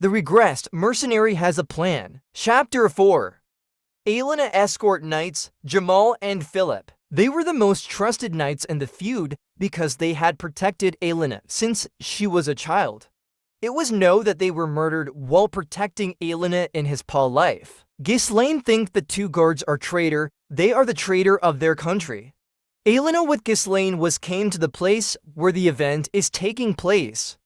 The Regressed Mercenary has a plan. Chapter 4. Aelina escort knights, Jamal and Philip. They were the most trusted knights in the feud because they had protected Aelina since she was a child. It was known that they were murdered while protecting Aelina in his pal life. Ghislaine think the two guards are traitor. They are the traitor of their country. Aelina with Ghislaine came to the place where the event is taking place.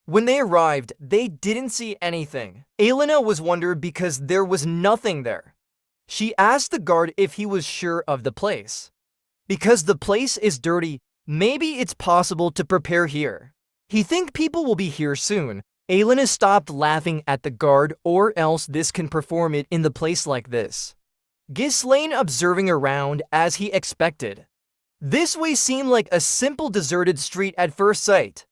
When they arrived, they didn't see anything. Aelina was wondered because there was nothing there. She asked the guard if he was sure of the place. Because the place is dirty, maybe it's possible to prepare here. He think people will be here soon. Aelina stopped laughing at the guard, or else this can perform it in the place like this. Ghislaine observing around as he expected. This way seemed like a simple deserted street at first sight.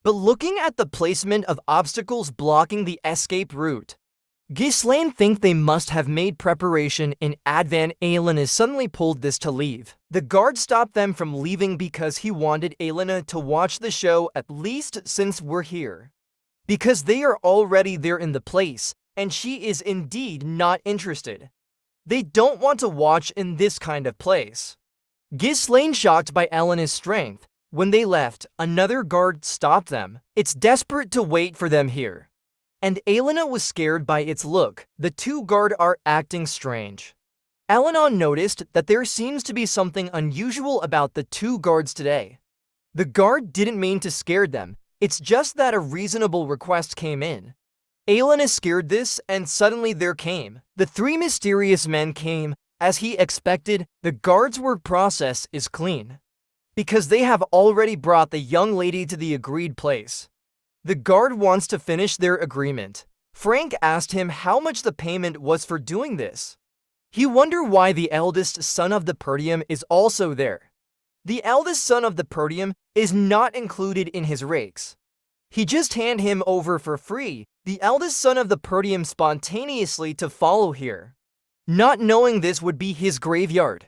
But looking at the placement of obstacles blocking the escape route, Ghislaine think they must have made preparation in advance. Aelina suddenly pulled this to leave. The guard stopped them from leaving because he wanted Aelina to watch the show at least since we're here. Because they are already there in the place, and she is indeed not interested. They don't want to watch in this kind of place. Ghislaine shocked by Aelina's strength. When they left, another guard stopped them. It's desperate to wait for them here. And Aelina was scared by its look. The two guards are acting strange. Aelina noticed that there seems to be something unusual about the two guards today. The guard didn't mean to scare them. It's just that a reasonable request came in. Aelina scared this, and suddenly there came. The three mysterious men came. As he expected, the guards' work process is clean. Because they have already brought the young lady to the agreed place. The guard wants to finish their agreement. Frank asked him how much the payment was for doing this. He wondered why the eldest son of the Perdium is also there. The eldest son of the Perdium is not included in his rakes. He just handed him over for free. The eldest son of the Perdium spontaneously to follow here. Not knowing this would be his graveyard.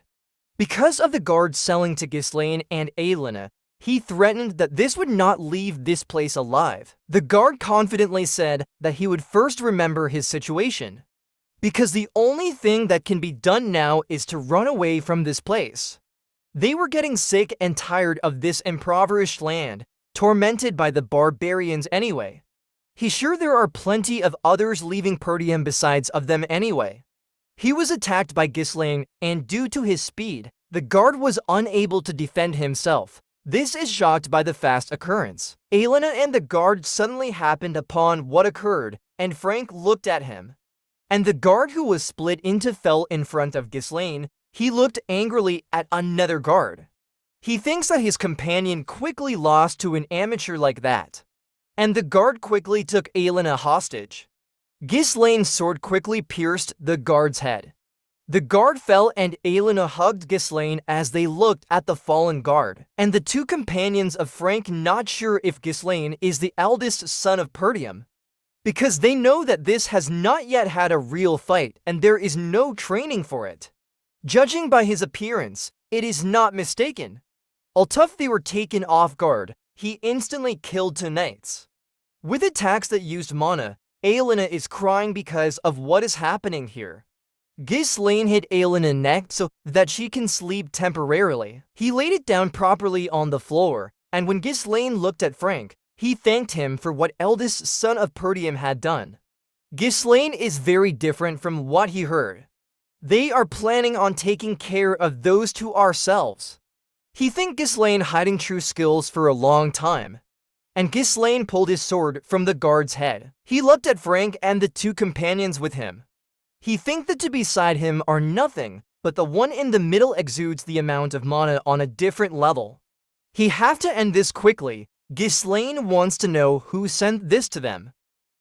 Because of the guard selling to Ghislaine and Aelina, he threatened that this would not leave this place alive. The guard confidently said that he would first remember his situation. Because the only thing that can be done now is to run away from this place. They were getting sick and tired of this impoverished land, tormented by the barbarians anyway. He's sure there are plenty of others leaving Perdium besides of them anyway. He was attacked by Ghislaine, and due to his speed, the guard was unable to defend himself. This is shocked by the fast occurrence. Aelina and the guard suddenly happened upon what occurred, and Frank looked at him. And the guard who was split into fell in front of Ghislaine. He looked angrily at another guard. He thinks that his companion quickly lost to an amateur like that. And the guard quickly took Aelina hostage. Ghislaine's sword quickly pierced the guard's head. The guard fell and Aelina hugged Ghislaine as they looked at the fallen guard. And the two companions of Frank not sure if Ghislaine is the eldest son of Perdium. Because they know that this has not yet had a real fight and there is no training for it. Judging by his appearance, it is not mistaken. Although they were taken off guard, he instantly killed two knights. With attacks that used mana, Aelina is crying because of what is happening here. Ghislaine hit Aelina's neck so that she can sleep temporarily. He laid it down properly on the floor, and when Ghislaine looked at Frank, he thanked him for what eldest son of Perdium had done. Ghislaine is very different from what he heard. They are planning on taking care of those two ourselves. He think Ghislaine hiding true skills for a long time. And Ghislaine pulled his sword from the guard's head. He looked at Frank and the two companions with him. He think the two beside him are nothing, but the one in the middle exudes the amount of mana on a different level. He have to end this quickly. Ghislaine wants to know who sent this to them.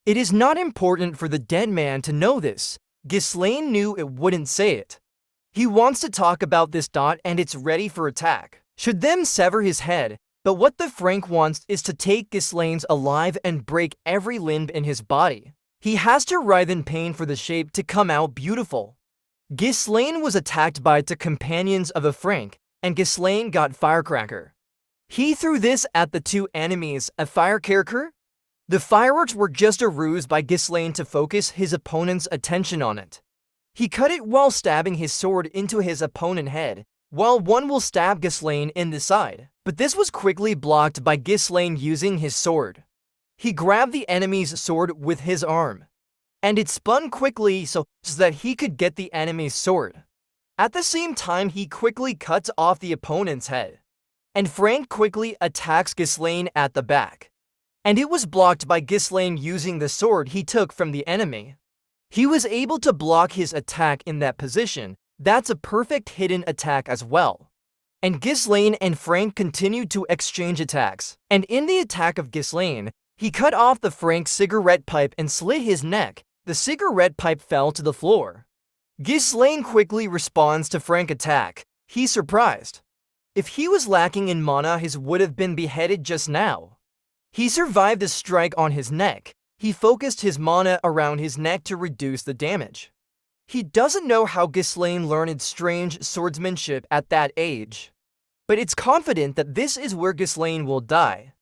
It is not important for the dead man to know this. Ghislaine knew it wouldn't say it. He wants to talk about this dot and it's ready for attack. Should them sever his head, but what the Frank wants is to take Ghislaine's alive and break every limb in his body. He has to writhe in pain for the shape to come out beautiful. Ghislaine was attacked by the companions of a Frank, and Ghislaine got firecracker. He threw this at the two enemies, a firecracker. The fireworks were just a ruse by Ghislaine to focus his opponent's attention on it. He cut it while stabbing his sword into his opponent's head, while one will stab Ghislaine in the side. But this was quickly blocked by Ghislaine using his sword. He grabbed the enemy's sword with his arm, and it spun quickly so that he could get the enemy's sword. At the same time, he quickly cuts off the opponent's head, and Frank quickly attacks Ghislaine at the back. And it was blocked by Ghislaine using the sword he took from the enemy. He was able to block his attack in that position. That's a perfect hidden attack as well. And Ghislaine and Frank continued to exchange attacks. And in the attack of Ghislaine, he cut off the Frank's cigarette pipe and slit his neck. The cigarette pipe fell to the floor. Ghislaine quickly responds to Frank's attack. He's surprised. If he was lacking in mana, he would have been beheaded just now. He survived the strike on his neck. He focused his mana around his neck to reduce the damage. He doesn't know how Ghislaine learned strange swordsmanship at that age, but it's confident that this is where Ghislaine will die.